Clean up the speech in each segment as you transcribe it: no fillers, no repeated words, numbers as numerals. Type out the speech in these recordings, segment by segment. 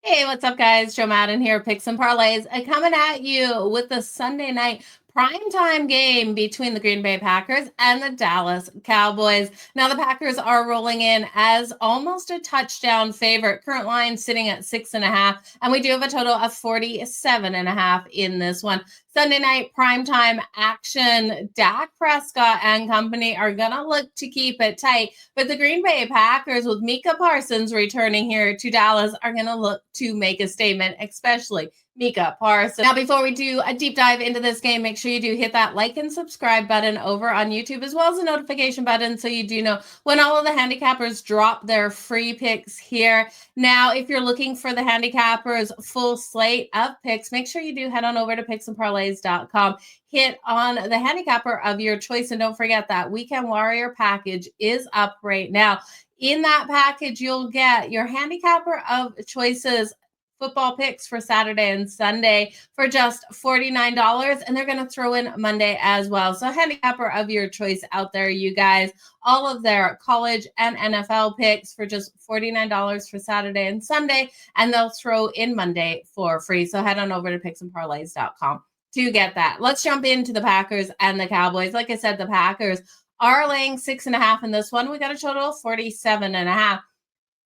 Hey, what's up, guys? Joe Madden here, Picks and Parlays, coming at you with the Sunday night primetime game between the Green Bay Packers and the Dallas Cowboys. Now, the Packers are rolling in as almost a touchdown favorite. Current line sitting at 6.5, and we do have a total of 47.5 in this one. Sunday night primetime action. Dak Prescott and company are going to look to keep it tight, but the Green Bay Packers, with Micah Parsons returning here to Dallas, are going to look to make a statement, especially Micah Parsons. Now, before we do a deep dive into this game, make sure you do hit that like and subscribe button over on YouTube, as well as the notification button, so you do know when all of the handicappers drop their free picks here. Now, if you're looking for the handicappers full slate of picks, make sure you do head on over to picksandparlays.com. Hit on the handicapper of your choice, and don't forget that Weekend Warrior package is up right now. In that package, you'll get your handicapper of choices football picks for Saturday and Sunday for just $49, and they're going to throw in Monday as well. So handicapper of your choice out there, you guys. All of their college and NFL picks for just $49 for Saturday and Sunday, and they'll throw in Monday for free. So head on over to picksandparlays.com to get that. Let's jump into the Packers and the Cowboys. Like I said, the Packers are laying 6.5 in this one. We got a total of 47.5.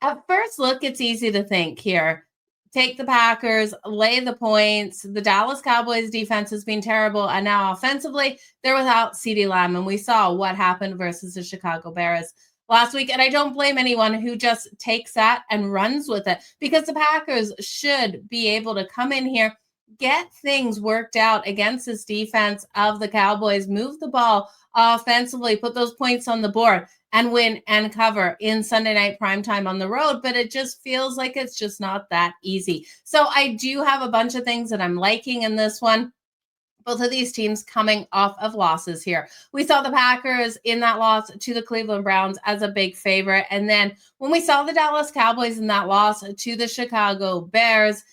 At first look, it's easy to think here. Take the Packers, lay the points. The Dallas Cowboys defense has been terrible, and now offensively, they're without CeeDee Lamb, and we saw what happened versus the Chicago Bears last week. And I don't blame anyone who just takes that and runs with it, because the Packers should be able to come in here, get things worked out against this defense of the Cowboys, move the ball offensively, put those points on the board, and win and cover in Sunday night primetime on the road. But it just feels like it's just not that easy. So I do have a bunch of things that I'm liking in this one. Both of these teams coming off of losses here. We saw the Packers in that loss to the Cleveland Browns as a big favorite. And then when we saw the Dallas Cowboys in that loss to the Chicago Bears,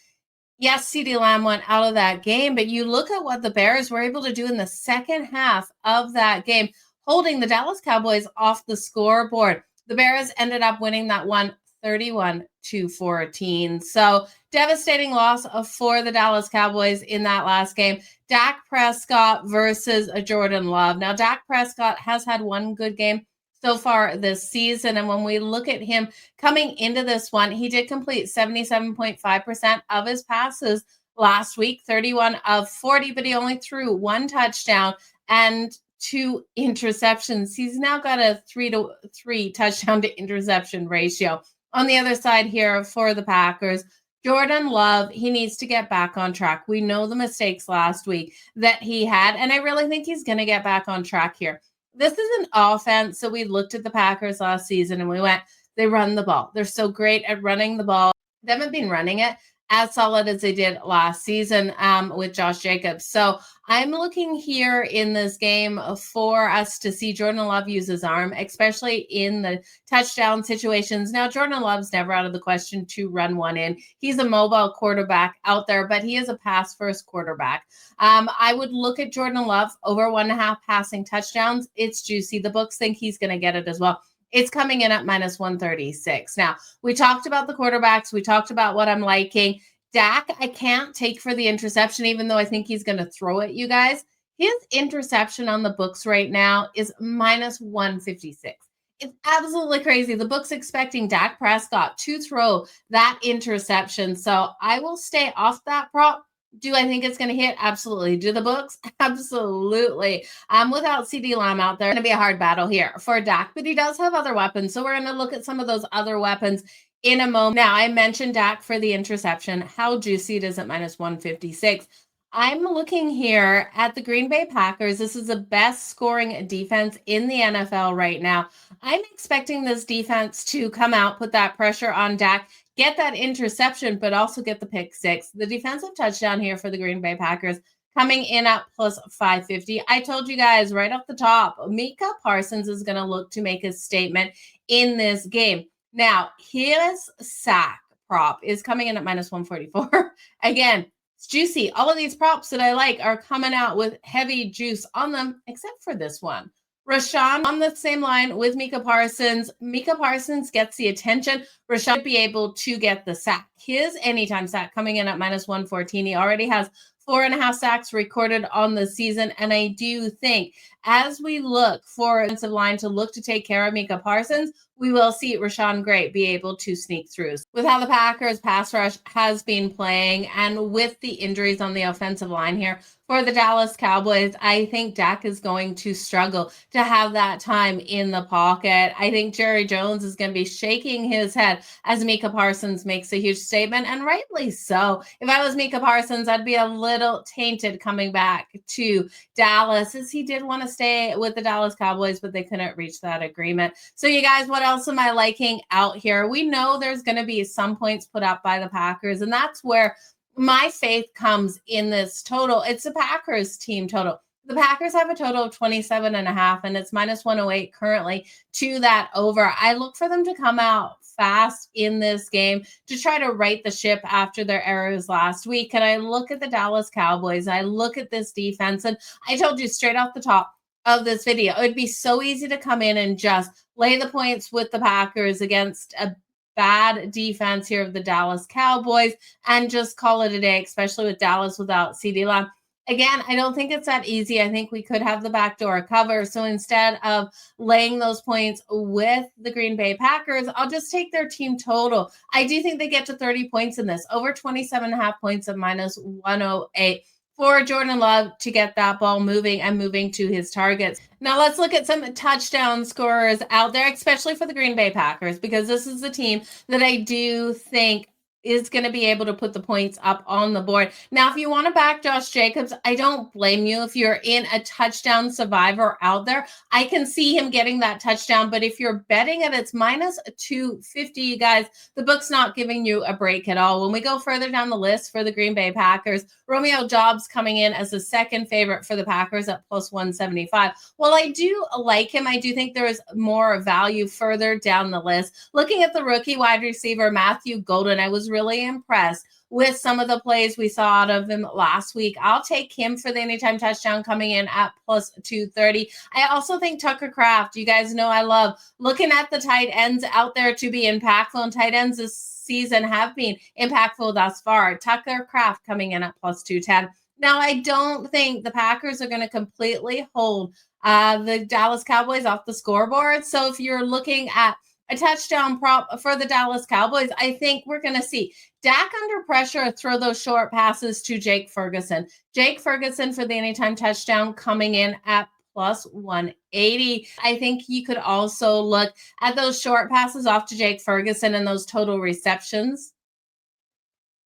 yes, CeeDee Lamb went out of that game, but you look at what the Bears were able to do in the second half of that game, holding the Dallas Cowboys off the scoreboard. The Bears ended up winning that one 31-14. So devastating loss for the Dallas Cowboys in that last game. Dak Prescott versus Jordan Love. Now, Dak Prescott has had one good game so far this season, and when we look at him coming into this one, he did complete 77.5% of his passes last week, 31 of 40, but he only threw one touchdown and 2 interceptions. He's now got a 3-to-3 touchdown to interception ratio. On the other side here for the Packers, Jordan Love, he needs to get back on track. We know the mistakes last week that he had, and I really think he's going to get back on track here. This is an offense. So we looked at the Packers last season and we went, they run the ball. They're so great at running the ball. They haven't been running it as solid as they did last season with Josh Jacobs. So I'm looking here in this game for us to see Jordan Love use his arm, especially in the touchdown situations. Now, Jordan Love's never out of the question to run one in. He's a mobile quarterback out there, but he is a pass-first quarterback. I would look at Jordan Love over 1.5 passing touchdowns. It's juicy. The books think he's going to get it as well. It's coming in at minus 136. Now, we talked about the quarterbacks. We talked about what I'm liking. Dak, I can't take for the interception, even though I think he's going to throw it, you guys. His interception on the books right now is minus 156. It's absolutely crazy. The book's expecting Dak Prescott to throw that interception. So I will stay off that prop. Do I think it's going to hit? Absolutely. Do the books? Absolutely. Without CeeDee Lamb out there, it's going to be a hard battle here for Dak, but he does have other weapons. So we're going to look at some of those other weapons in a moment. Now, I mentioned Dak for the interception. How juicy it is at minus 156. I'm looking here at the Green Bay Packers. This is the best scoring defense in the NFL right now. I'm expecting this defense to come out, put that pressure on Dak, get that interception, but also get the pick six. The defensive touchdown here for the Green Bay Packers coming in at plus 550. I told you guys right off the top, Micah Parsons is going to look to make a statement in this game. Now, his sack prop is coming in at minus 144. Again, it's juicy. All of these props that I like are coming out with heavy juice on them, except for this one. Rashawn on the same line with Micah Parsons. Micah Parsons gets the attention. Rashawn should be able to get the sack. His anytime sack coming in at -114. He already has 4.5 sacks recorded on the season. And I do think as we look for offensive line to look to take care of Micah Parsons, we will see Rashawn Gray be able to sneak through. With how the Packers pass rush has been playing and with the injuries on the offensive line here for the Dallas Cowboys, I think Dak is going to struggle to have that time in the pocket. I think Jerry Jones is going to be shaking his head as Micah Parsons makes a huge statement, and rightly so. If I was Micah Parsons, I'd be a little tainted coming back to Dallas, as he did want to stay with the Dallas Cowboys, but they couldn't reach that agreement. So you guys, what else am I liking out here? We know there's going to be some points put up by the Packers, and that's where my faith comes in this total. It's the Packers team total. The Packers have a total of 27.5, and it's -108 currently to that over. I look for them to come out fast in this game to try to right the ship after their errors last week. And I look at the Dallas Cowboys, I look at this defense, and I told you straight off the top of this video, it would be so easy to come in and just lay the points with the Packers against a bad defense here of the Dallas Cowboys and just call it a day, especially with Dallas without CeeDee Lamb. Again, I don't think it's that easy. I think we could have the backdoor cover. So instead of laying those points with the Green Bay Packers, I'll just take their team total. I do think they get to 30 points in this, over 27.5 points at -108. For Jordan Love to get that ball moving and moving to his targets. Now let's look at some touchdown scorers out there, especially for the Green Bay Packers, because this is the team that I do think is going to be able to put the points up on the board. Now, if you want to back Josh Jacobs, I don't blame you. If you're in a touchdown survivor out there, I can see him getting that touchdown. But if you're betting it, it's -250, you guys. The book's not giving you a break at all. When we go further down the list for the Green Bay Packers, Romeo Doubs coming in as the second favorite for the Packers at +175. While I do like him, I do think there is more value further down the list. Looking at the rookie wide receiver, Matthew Golden, I was really impressed with some of the plays we saw out of him last week. I'll take him for the anytime touchdown coming in at +230. I also think Tucker Kraft, you guys know I love looking at the tight ends out there to be impactful, and tight ends this season have been impactful thus far. Tucker Kraft coming in at +210. Now, I don't think the Packers are going to completely hold the Dallas Cowboys off the scoreboard. So if you're looking at a touchdown prop for the Dallas Cowboys, I think we're going to see Dak under pressure throw those short passes to Jake Ferguson. Jake Ferguson for the anytime touchdown coming in at +180. I think you could also look at those short passes off to Jake Ferguson and those total receptions.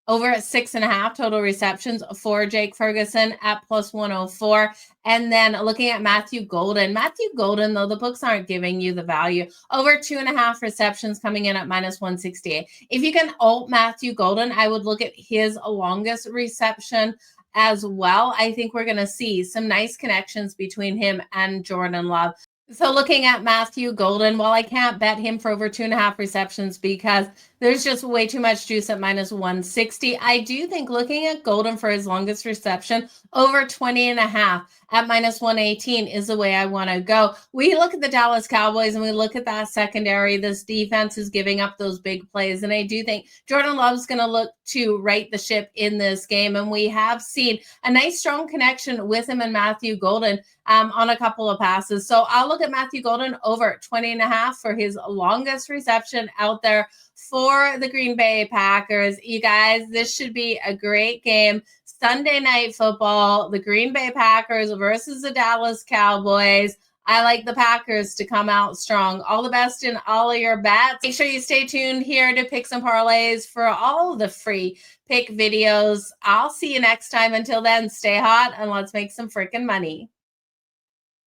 Over at 6.5 total receptions for Jake Ferguson at +104. And then looking at Matthew Golden. Matthew Golden, though, the books aren't giving you the value. Over 2.5 receptions coming in at -168. If you can alt Matthew Golden, I would look at his longest reception as well. I think we're going to see some nice connections between him and Jordan Love. So looking at Matthew Golden, while I can't bet him for over 2.5 receptions because there's just way too much juice at -160, I do think looking at Golden for his longest reception, over 20.5 at -118 is the way I want to go. We look at the Dallas Cowboys and we look at that secondary. This defense is giving up those big plays. And I do think Jordan Love's going to look to right the ship in this game. And we have seen a nice strong connection with him and Matthew Golden on a couple of passes. So I'll look at Matthew Golden over 20.5 for his longest reception out there for the Green Bay Packers. You guys, this should be a great game. Sunday Night Football, the Green Bay Packers versus the Dallas Cowboys. I like the Packers to come out strong. All the best in all of your bets. Make sure you stay tuned here to Picks and Parlays for all the free pick videos. I'll see you next time. Until then, stay hot and let's make some freaking money.